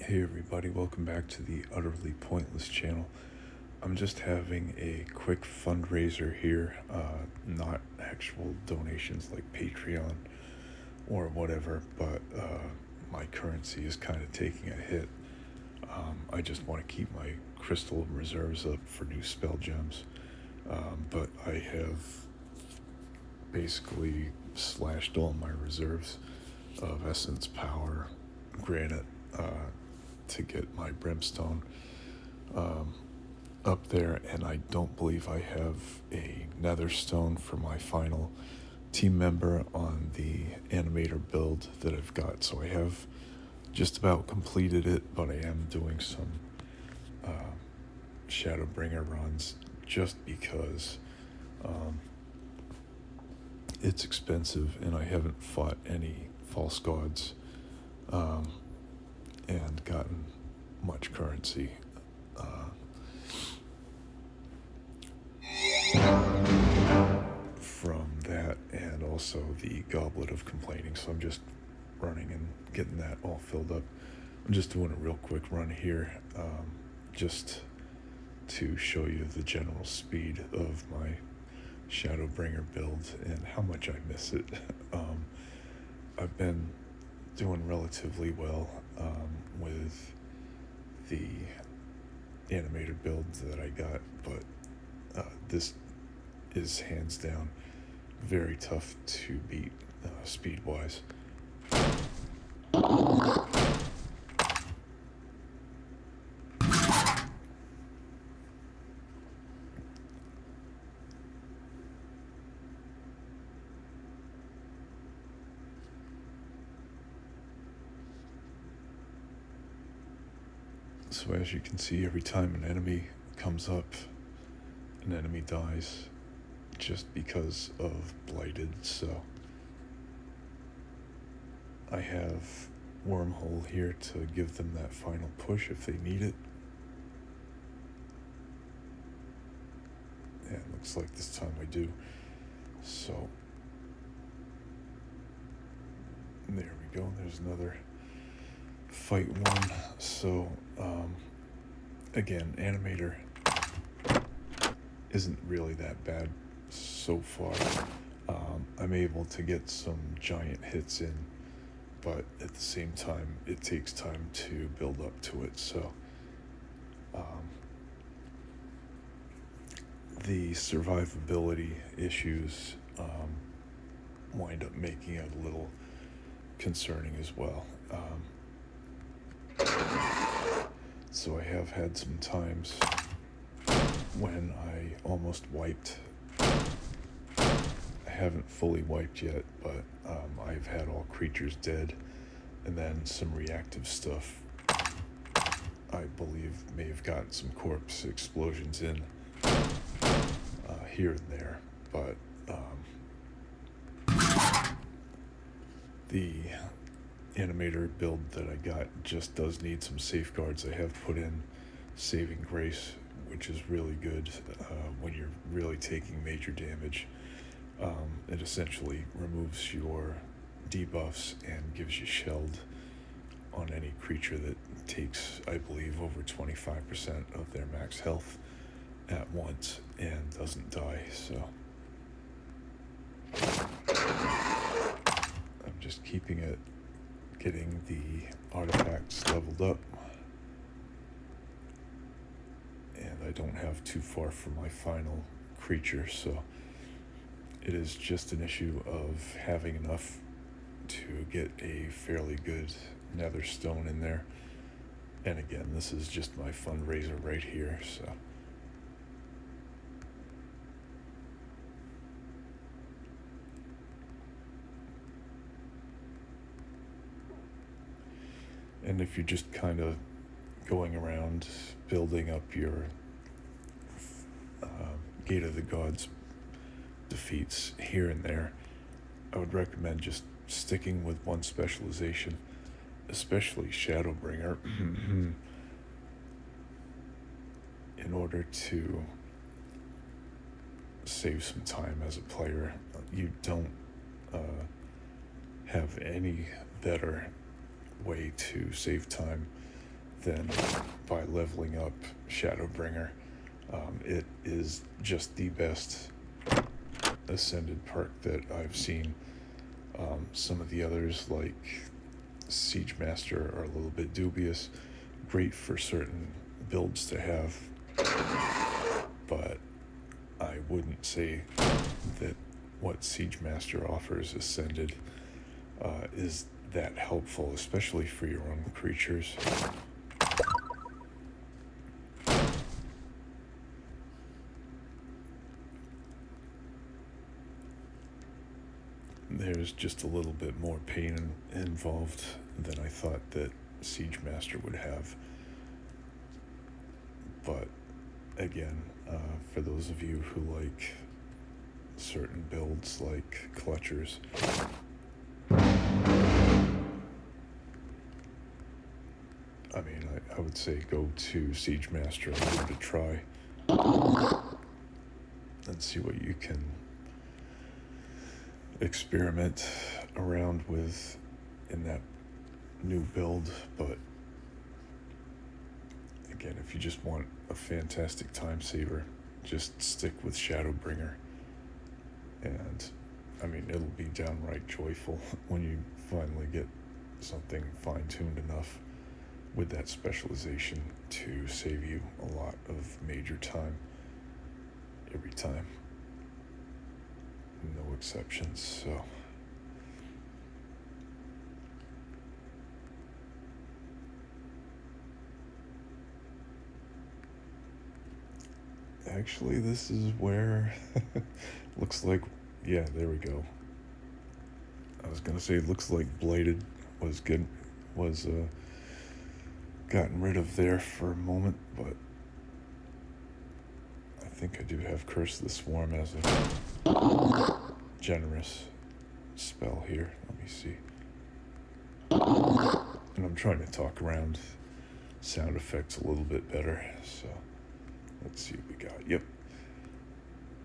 Hey everybody, welcome back to the Utterly Pointless channel. I'm just having a quick fundraiser here, not actual donations like Patreon or whatever, but my currency is kind of taking a hit. I just want to keep my crystal reserves up for new spell gems, but I have basically slashed all my reserves of essence, power, granite, to get my brimstone up there, and I don't believe I have a nether stone for my final team member on the animator build that I've got. So I have just about completed it, but I am doing some Shadowbringer runs just because it's expensive and I haven't fought any false gods and gotten much currency. From that, and also the goblet of complaining, so I'm just running and getting that all filled up. I'm just doing a real quick run here, just to show you the general speed of my Shadowbringer build and how much I miss it. I've been doing relatively well with the animator builds that I got, but this is hands down very tough to beat speed wise. So as you can see, every time an enemy comes up, an enemy dies just because of blighted. So I have wormhole here to give them that final push if they need it. And it looks like this time I do. So there we go. There's another fight one. So again, animator isn't really that bad so far. I'm able to get some giant hits in, but at the same time it takes time to build up to it. So the survivability issues wind up making it a little concerning as well. So I have had some times when I almost wiped. I haven't fully wiped yet, but I've had all creatures dead, and then some reactive stuff I believe may have gotten some corpse explosions in here and there, but the animator build that I got just does need some safeguards. I have put in saving grace, which is really good when you're really taking major damage. It essentially removes your debuffs and gives you shelled on any creature that takes, I believe, over 25% of their max health at once and doesn't die. So I'm just keeping it, getting the artifacts leveled up, and I don't have too far for my final creature, so it is just an issue of having enough to get a fairly good nether stone in there. And again, this is just my fundraiser right here, so and if you're just kind of going around building up your Gate of the Gods defeats here and there, I would recommend just sticking with one specialization, especially Shadowbringer, in order to save some time as a player. You don't have any better way to save time then by leveling up Shadowbringer, it is just the best ascended perk that I've seen. Some of the others, like Siege Master, are a little bit dubious. Great for certain builds to have, but I wouldn't say that what Siege Master offers ascended is that helpful, especially for your own creatures. There's just a little bit more pain involved than I thought that Siege Master would have. But again, for those of you who like certain builds like Clutchers, I mean, I would say go to Siege Master and give it a try and see what you can experiment around with in that new build. But again, if you just want a fantastic time saver, just stick with Shadowbringer, and I mean, it'll be downright joyful when you finally get something fine-tuned enough with that specialization to save you a lot of major time every time. No exceptions. So actually, this is where looks like, yeah, there we go. I was gonna say it looks like Blighted was gotten rid of there for a moment, but I think I do have Curse of the Swarm as a generous spell here. Let me see. And I'm trying to talk around sound effects a little bit better, so let's see what we got. Yep.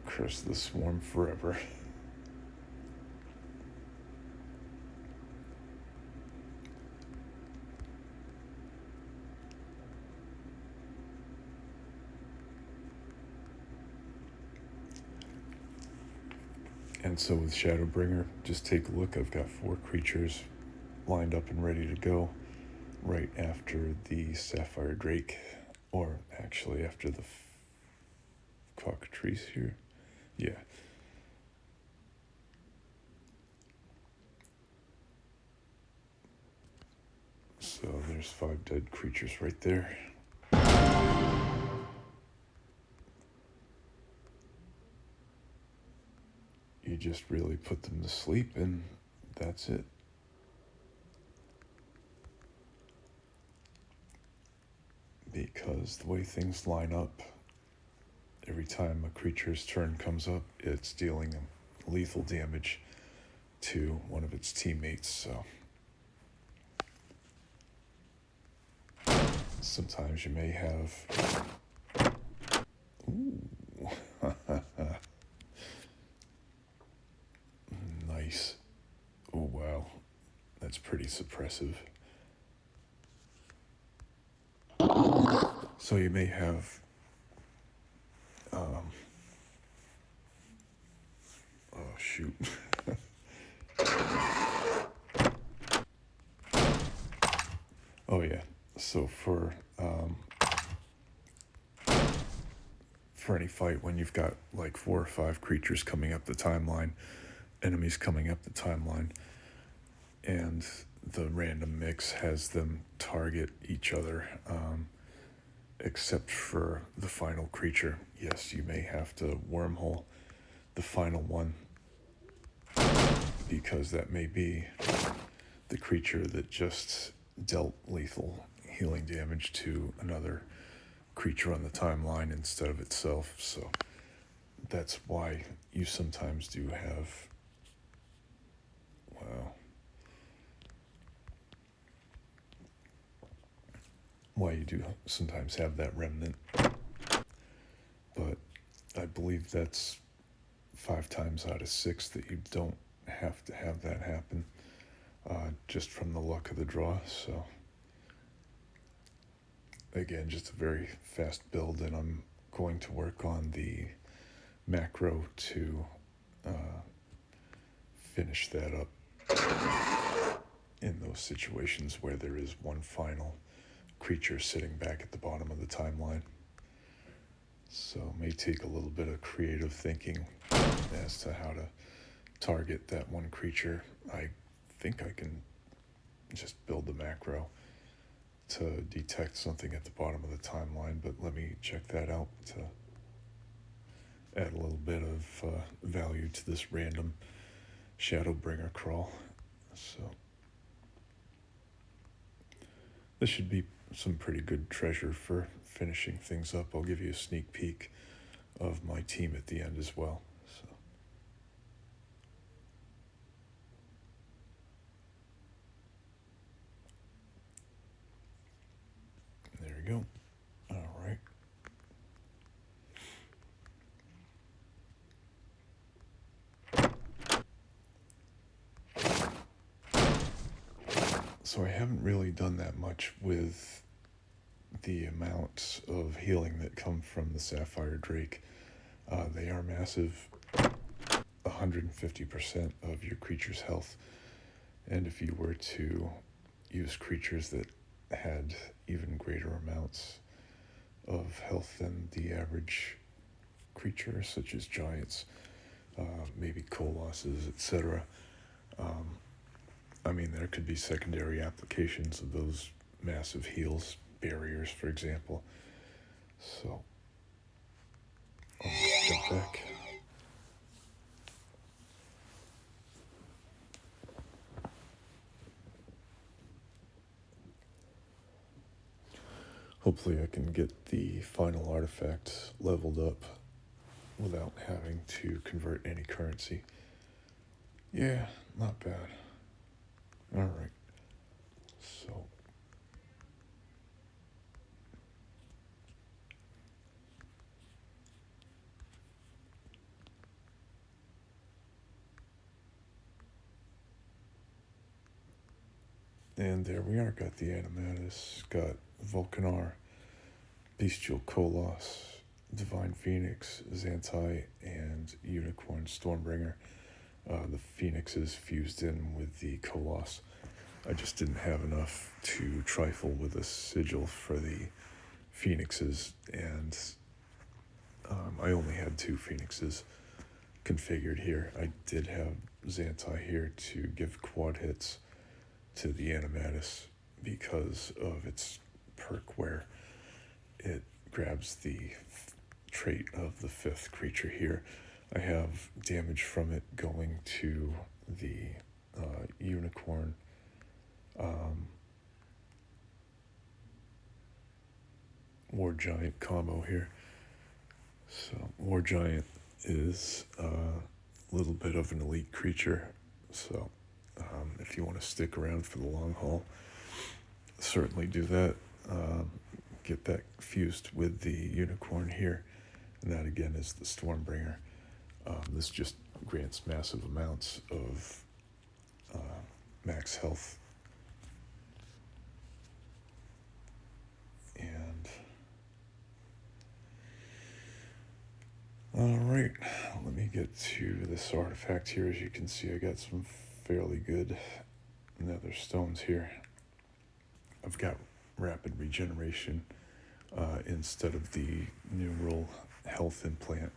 Curse of the Swarm forever. And so with Shadowbringer, just take a look. I've got 4 creatures lined up and ready to go right after the Sapphire Drake, or actually after the Cockatrice here. Yeah. So there's 5 dead creatures right there. You just really put them to sleep, and that's it. Because the way things line up, every time a creature's turn comes up, it's dealing lethal damage to one of its teammates, so sometimes you may have... Ooh. Nice. Oh, wow. That's pretty suppressive. So you may have... oh, shoot. Oh, yeah. So for any fight, when you've got like 4 or 5 creatures coming up the timeline, enemies coming up the timeline, and the random mix has them target each other, except for the final creature. Yes, you may have to wormhole the final one, because that may be the creature that just dealt lethal healing damage to another creature on the timeline instead of itself. So that's why you sometimes do have, wow, why you do sometimes have that remnant. But I believe that's 5 times out of 6 that you don't have to have that happen, just from the luck of the draw. So again, just a very fast build, and I'm going to work on the macro to finish that up in those situations where there is one final creature sitting back at the bottom of the timeline. So it may take a little bit of creative thinking as to how to target that one creature. I think I can just build the macro to detect something at the bottom of the timeline, but let me check that out to add a little bit of value to this random Shadowbringer crawl. So this should be some pretty good treasure for finishing things up. I'll give you a sneak peek of my team at the end as well. So there we go. All right. So I haven't really done that much with the amounts of healing that come from the Sapphire Drake. They are massive, 150% of your creature's health. And if you were to use creatures that had even greater amounts of health than the average creature, such as giants, maybe colossus, etc., I mean, there could be secondary applications of those massive heals, barriers, for example. So, I'll just jump back. Hopefully I can get the final artifact leveled up without having to convert any currency. Yeah, not bad. Alright, so and there we are, got the Animatus, got Vulcanar, Bestial Koloss, Divine Phoenix, Xantai, and Unicorn Stormbringer. The Phoenix is fused in with the Koloss. I just didn't have enough to trifle with a sigil for the Phoenixes, and I only had 2 Phoenixes configured here. I did have Xantai here to give quad hits to the Animatus because of its perk where it grabs the trait of the 5th creature here. I have damage from it going to the Unicorn War Giant combo here. So War Giant is a little bit of an elite creature, so if you want to stick around for the long haul, certainly do that. Get that fused with the Unicorn here, and that again is the Stormbringer. This just grants massive amounts of max health. And alright, let me get to this artifact here. As you can see, I got some fairly good nether stones here. I've got Rapid Regeneration instead of the numeral health implant.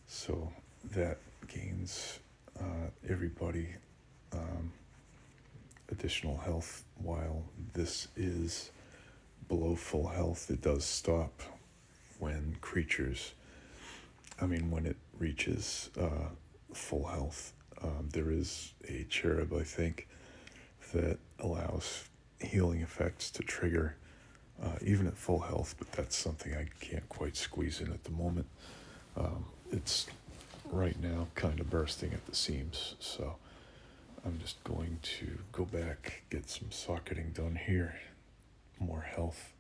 So that gains everybody additional health, while this is below full health. It does stop when when it reaches full health. There is a cherub, I think, that allows healing effects to trigger even at full health, but that's something I can't quite squeeze in at the moment. It's right now kind of bursting at the seams, so I'm just going to go back, get some socketing done here, more health.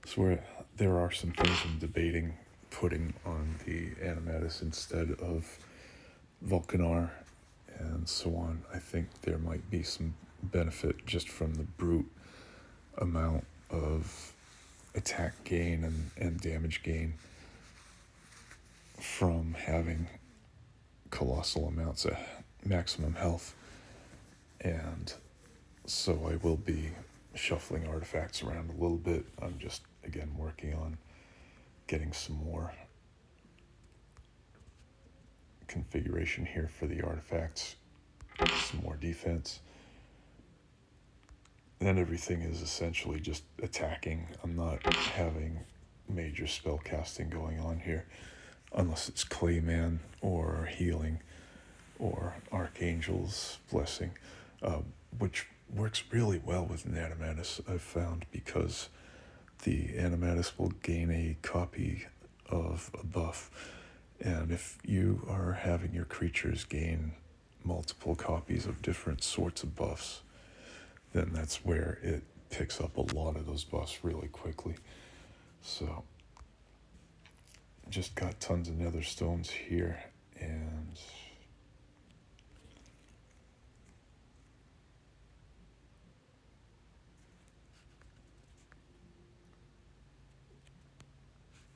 So there are some things I'm debating putting on the Animatus instead of Vulcanar and so on. I think there might be some benefit just from the brute amount of attack gain and damage gain from having colossal amounts of maximum health. And so I will be shuffling artifacts around a little bit. I'm just, again, working on getting some more configuration here for the artifacts, some more defense. And then everything is essentially just attacking. I'm not having major spell casting going on here, unless it's Clayman or healing or Archangel's Blessing, which works really well with an Animatus, I've found, because the Animatus will gain a copy of a buff, and if you are having your creatures gain multiple copies of different sorts of buffs, then that's where it picks up a lot of those buffs really quickly. So just got tons of nether stones here, and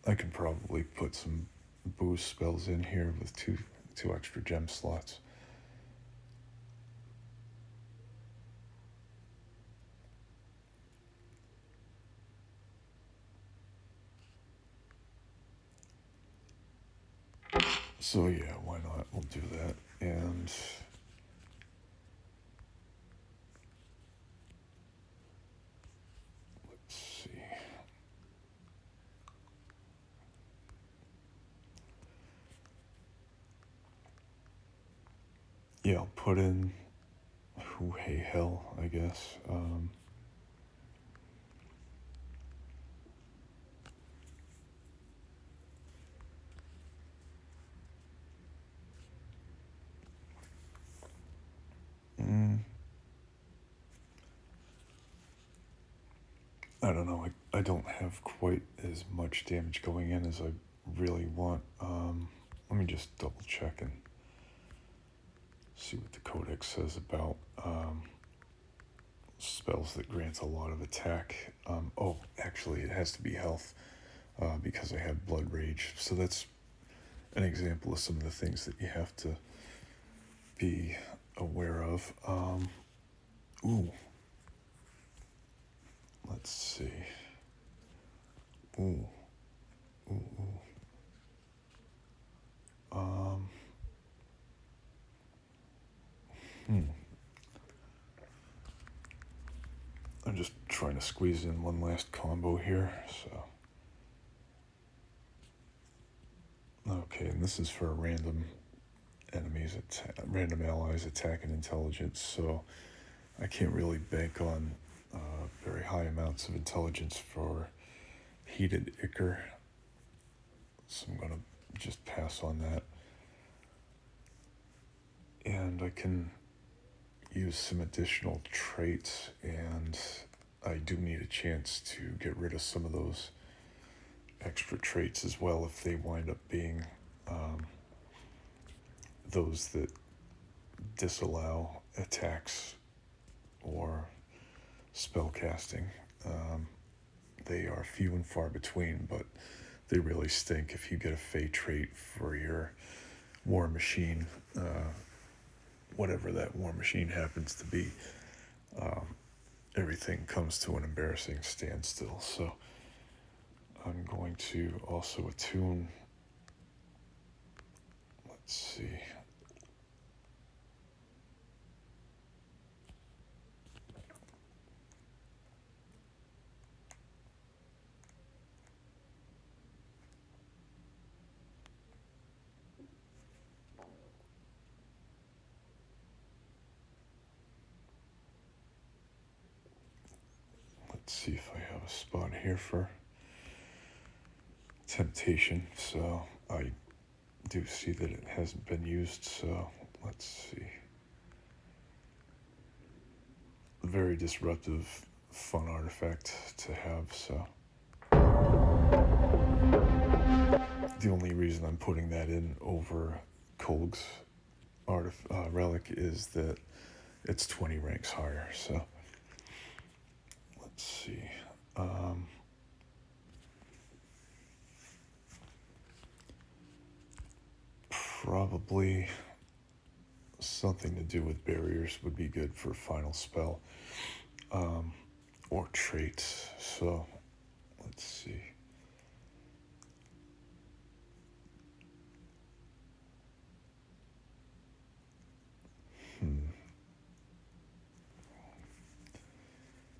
I can probably put some boost spells in here with two extra gem slots. So yeah, why not? We'll do that. And let's see. Yeah, I'll put in Who Hey Hell, I guess. I don't know. I don't have quite as much damage going in as I really want. Let me just double check and see what the codex says about spells that grant a lot of attack. Oh, actually, it has to be health because I had Bloodrage. So that's an example of some of the things that you have to be aware of. Ooh. Let's see. Ooh. Ooh, ooh. I'm just trying to squeeze in one last combo here, so. Okay, and this is for random enemies, random allies attack and intelligence, so I can't really bank on very high amounts of intelligence for Heated Ichor, so I'm going to just pass on that. And I can use some additional traits, and I do need a chance to get rid of some of those extra traits as well if they wind up being those that disallow attacks or spell casting. They are few and far between, but they really stink if you get a Fey trait for your war machine, whatever that war machine happens to be. Everything comes to an embarrassing standstill. So I'm going to also attune, let's see. Let's see if I have a spot here for temptation. So I do see that it hasn't been used, so let's see. Very disruptive, fun artifact to have, so The only reason I'm putting that in over Kolg's relic is that it's 20 ranks higher. So let's see. Probably something to do with barriers would be good for final spell, or traits. So let's see.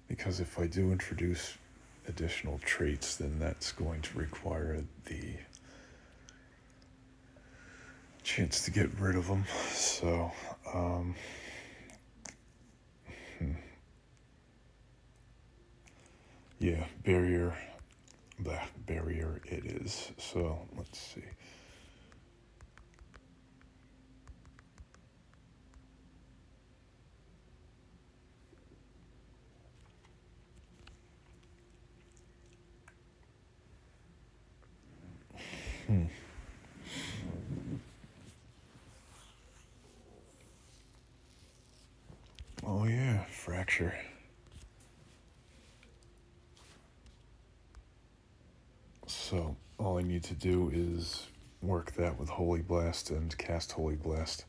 Because if I do introduce additional traits, then that's going to require the chance to get rid of them. So, yeah, barrier it is. So let's see. Oh yeah, fracture. So all I need to do is work that with Holy Blast and cast Holy Blast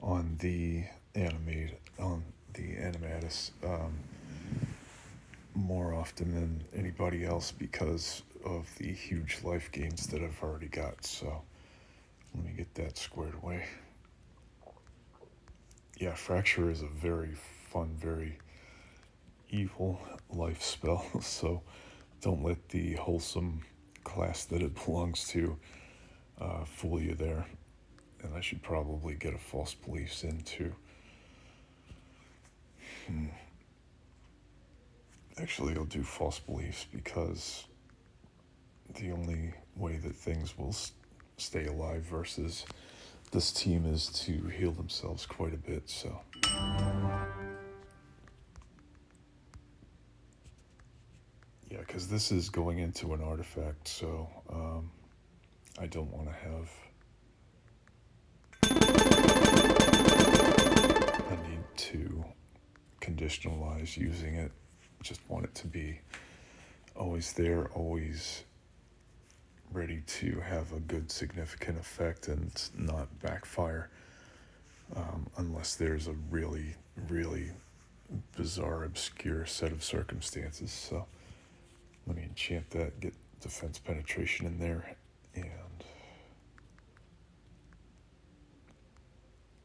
on the Animatus more often than anybody else because of the huge life gains that I've already got. So let me get that squared away. Yeah, Fracture is a very fun, very evil life spell, so don't let the wholesome class that it belongs to fool you there. And I should probably get a false beliefs in too. Actually, I'll do false beliefs because the only way that things will stay alive versus this team is to heal themselves quite a bit, so. Yeah, because this is going into an artifact, so I don't want to have a need to conditionalize using it. Just want it to be always there, always ready to have a good significant effect and not backfire unless there's a really, really bizarre, obscure set of circumstances. So let me enchant that, get defense penetration in there, and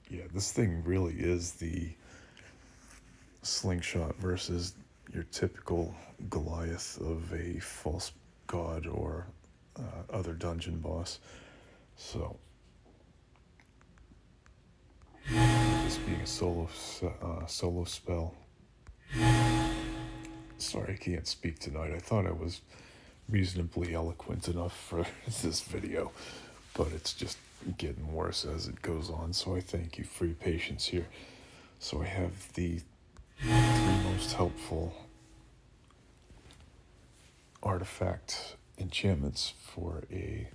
yeah, this thing really is the slingshot versus your typical Goliath of a false god or other dungeon boss. So this being a solo spell. Sorry, I can't speak tonight. I thought I was reasonably eloquent enough for this video, but it's just getting worse as it goes on, so I thank you for your patience here. So I have the 3 most helpful artifact enchantments for a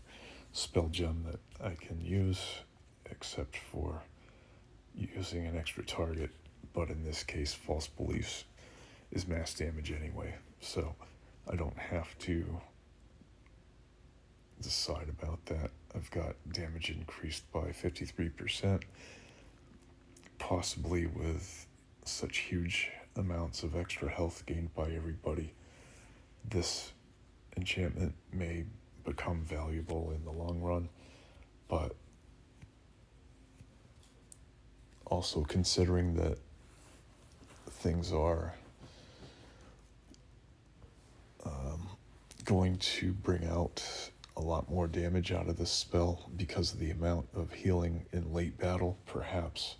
spell gem that I can use, except for using an extra target, but in this case, false beliefs is mass damage anyway, so I don't have to decide about that. I've got damage increased by 53%, possibly with such huge amounts of extra health gained by everybody. This enchantment may become valuable in the long run, but also considering that things are going to bring out a lot more damage out of this spell because of the amount of healing in late battle, perhaps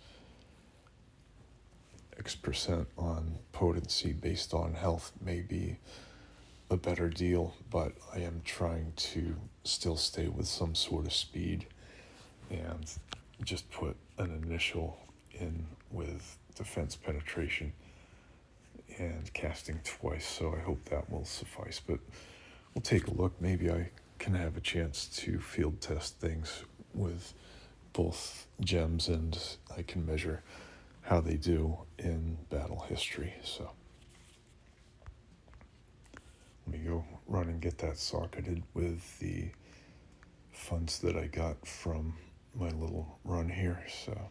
X% on potency based on health may be a better deal, but I am trying to still stay with some sort of speed and just put an initial in with defense penetration and casting twice, so I hope that will suffice. But we'll take a look. Maybe I can have a chance to field test things with both gems, and I can measure how they do in battle history. So let me go run and get that socketed with the funds that I got from my little run here. So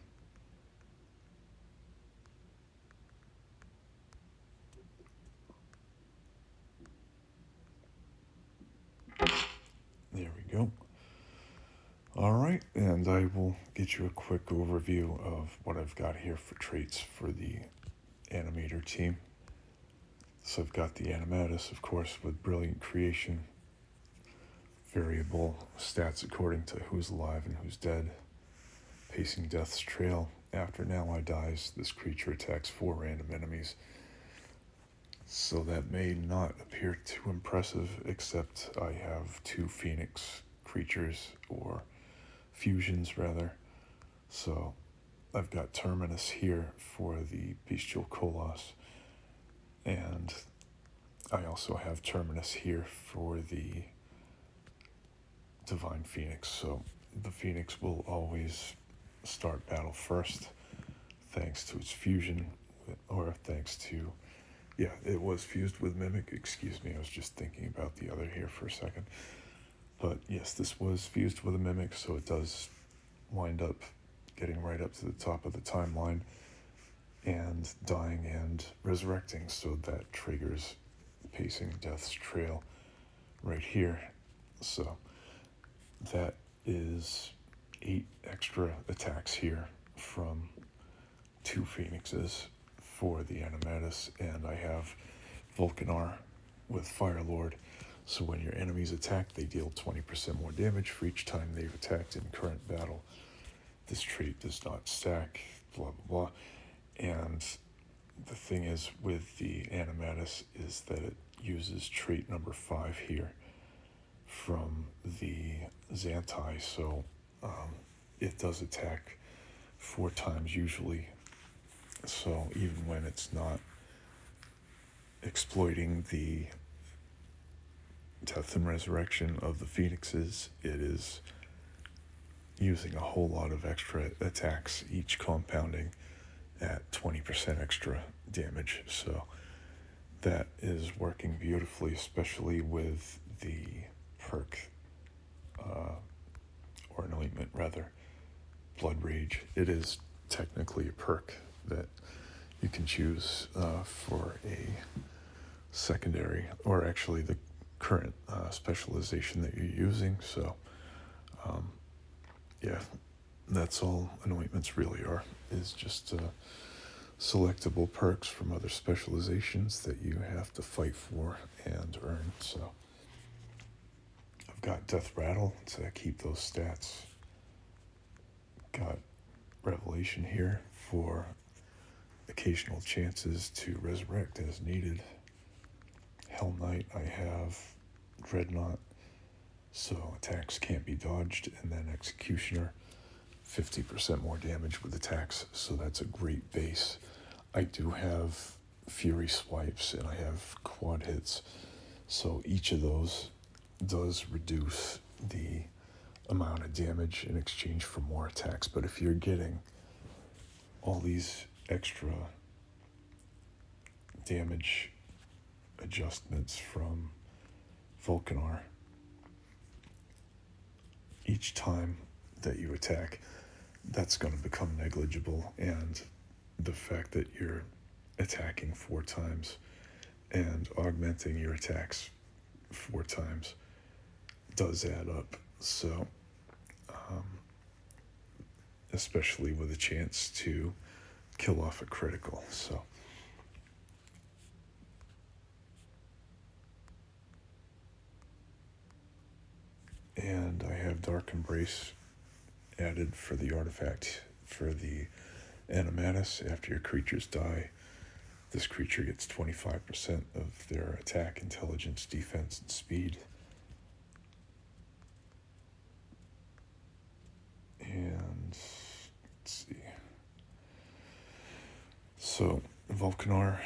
there we go. All right, and I will get you a quick overview of what I've got here for traits for the Animator team. So I've got the Animatus, of course, with brilliant creation, variable stats according to who's alive and who's dead, pacing death's trail. After an ally dies, this creature attacks 4 random enemies. So that may not appear too impressive, except I have 2 Phoenix creatures, or fusions rather. So I've got Terminus here for the Bestial Colossus, and I also have Terminus here for the Divine Phoenix. So the Phoenix will always start battle first, thanks to its fusion, or thanks to, yeah, it was fused with Mimic. Excuse me, I was just thinking about the other here for a second. But yes, this was fused with a Mimic, so it does wind up getting right up to the top of the timeline and dying and resurrecting, so that triggers pacing death's trail right here. So that is 8 extra attacks here from 2 Phoenixes for the Animatus, and I have Vulcanar with Firelord. So when your enemies attack, they deal 20% more damage for each time they've attacked in current battle. This trait does not stack, blah, blah, blah. And the thing is with the Animatus is that it uses trait number 5 here from the Xantai, so it does attack 4 times usually. So even when it's not exploiting the death and resurrection of the Phoenixes, it is using a whole lot of extra attacks, each compounding at 20% extra damage. So that is working beautifully, especially with the perk, or an ointment rather, Bloodrage. It is technically a perk that you can choose for a secondary, or actually the current specialization that you're using. So yeah, that's all anointments really are, is just selectable perks from other specializations that you have to fight for and earn. So I've got Death Rattle to keep those stats. Got Revelation here for occasional chances to resurrect as needed. Hell Knight, I have Dreadnought, so attacks can't be dodged, and then Executioner, 50% more damage with attacks, so that's a great base. I do have Fury Swipes, and I have Quad Hits, so each of those does reduce the amount of damage in exchange for more attacks. But if you're getting all these extra damage adjustments from Vulcanar each time that you attack, that's going to become negligible, and the fact that you're attacking 4 times and augmenting your attacks 4 times does add up. So especially with a chance to kill off a critical. So and I have Dark Embrace added for the artifact for the Animatus. After your creatures die, this creature gets 25% of their attack, intelligence, defense, and speed. And let's see. So Vulcanar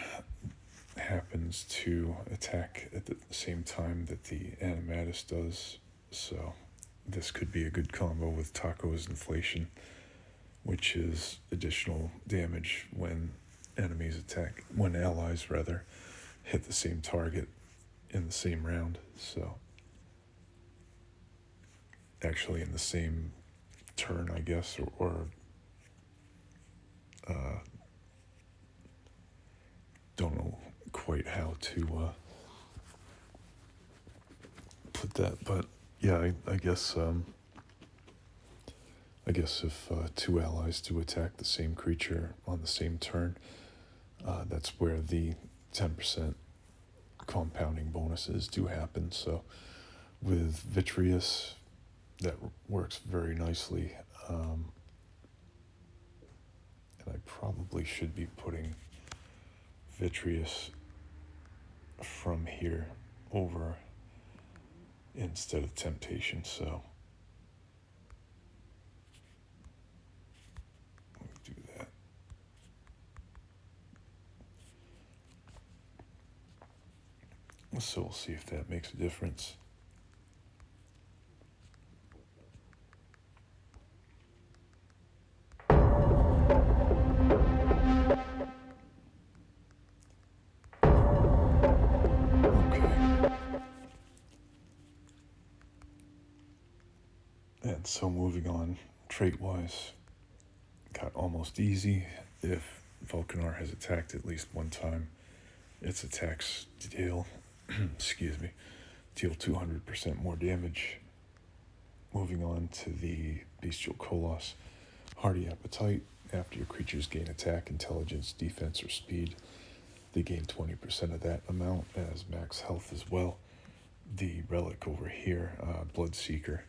happens to attack at the same time that the Animatus does. So this could be a good combo with Taco's Inflation, which is additional damage when allies hit the same target in the same round. So actually in the same turn, I guess, or don't know quite how to put that, but yeah, I guess if two allies do attack the same creature on the same turn, that's where the 10% compounding bonuses do happen. So with Vitreous, that works very nicely. And I probably should be putting Vitreous from here over instead of Temptation. So let me do that. So we'll see if that makes a difference. And so moving on, trait-wise, got almost easy. If Vulcanar has attacked at least one time, its attacks deal, deal 200% more damage. Moving on to the Bestial Koloss, Hardy Appetite. After your creatures gain attack, intelligence, defense, or speed, they gain 20% of that amount as max health as well. The relic over here, Bloodseeker,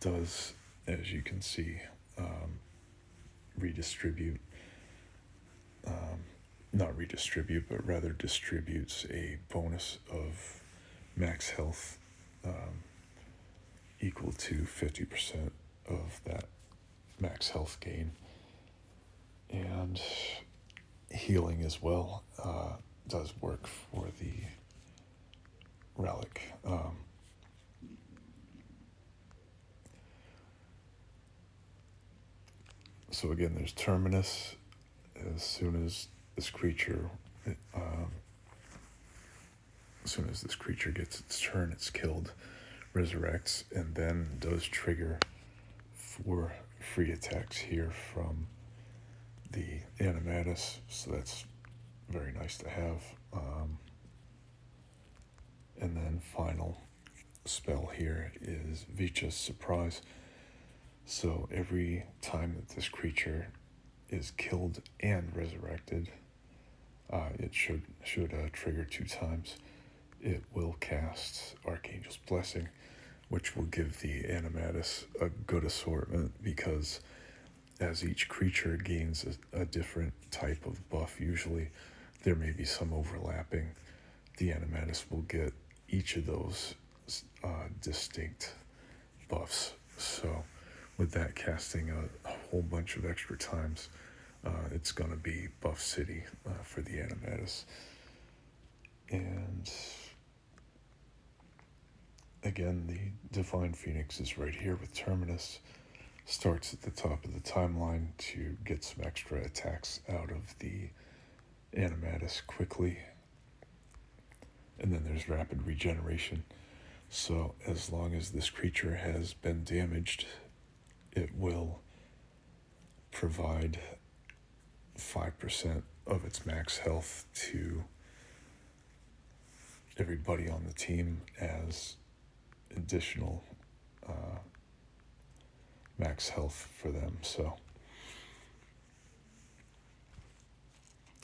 does, as you can see, but rather distributes a bonus of max health equal to 50% of that max health gain. And healing as well does work for the relic. So again, there's Terminus. As soon as this creature gets its turn, it's killed, resurrects, and then does trigger 4 free attacks here from the Animatus. So that's very nice to have. And then final spell here is Vicha's Surprise. So every time that this creature is killed and resurrected, it should trigger 2 times. It will cast Archangel's Blessing, which will give the Animatus a good assortment, because as each creature gains a different type of buff, usually there may be some overlapping. The Animatus will get each of those distinct buffs. So with that casting a whole bunch of extra times, it's going to be Buff City for the Animatus. And again, the Divine Phoenix is right here with Terminus. Starts at the top of the timeline to get some extra attacks out of the Animatus quickly. And then there's Rapid Regeneration. So as long as this creature has been damaged, it will provide 5% of its max health to everybody on the team as additional max health for them. So,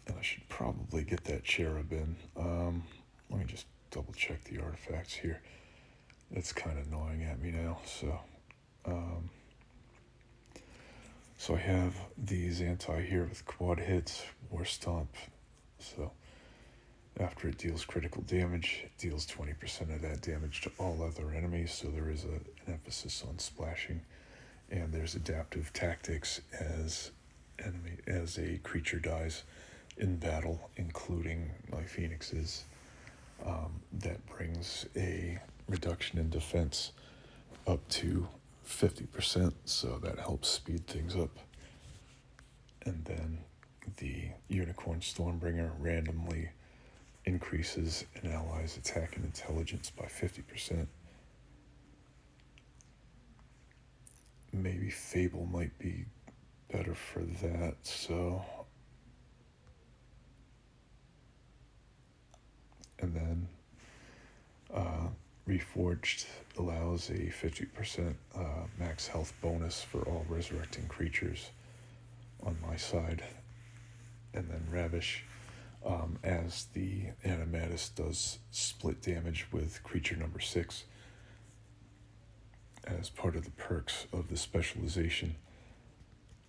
and I should probably get that Cherub in. Let me just double check the artifacts here. It's kind of gnawing at me now. So I have these anti here with quad hits, War Stomp. So after it deals critical damage, it deals 20% of that damage to all other enemies. So there is an emphasis on splashing. And there's Adaptive Tactics as a creature dies in battle, including my Phoenixes. That brings a reduction in defense up to 50%, so that helps speed things up. And then the Unicorn Stormbringer randomly increases an ally's attack and intelligence by 50%. Maybe Fable might be better for that, so... And then Reforged allows a 50% max health bonus for all resurrecting creatures on my side. And then Ravish, as the Animatus, does split damage with creature number 6 as part of the perks of the specialization.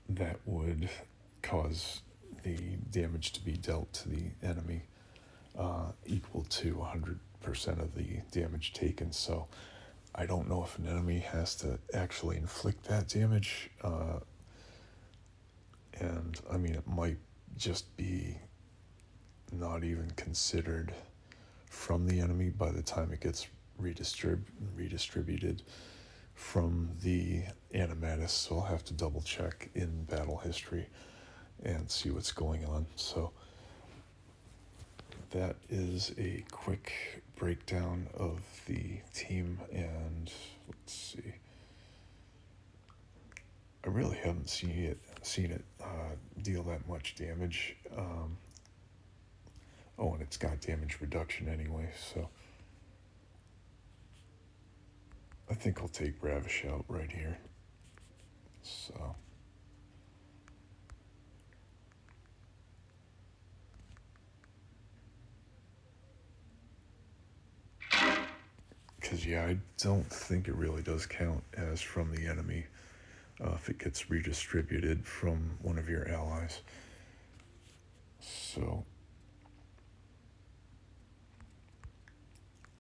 That would cause the damage to be dealt to the enemy equal to 100% of the damage taken. So I don't know if an enemy has to actually inflict that damage. And I mean, it might just be not even considered from the enemy by the time it gets redistributed from the Animatus. So I'll have to double check in battle history and see what's going on. So that is a quick breakdown of the team, and let's see. I really haven't seen it deal that much damage. Oh, and it's got damage reduction anyway, so I think I'll take Ravish out right here. So because yeah, I don't think it really does count as from the enemy if it gets redistributed from one of your allies. So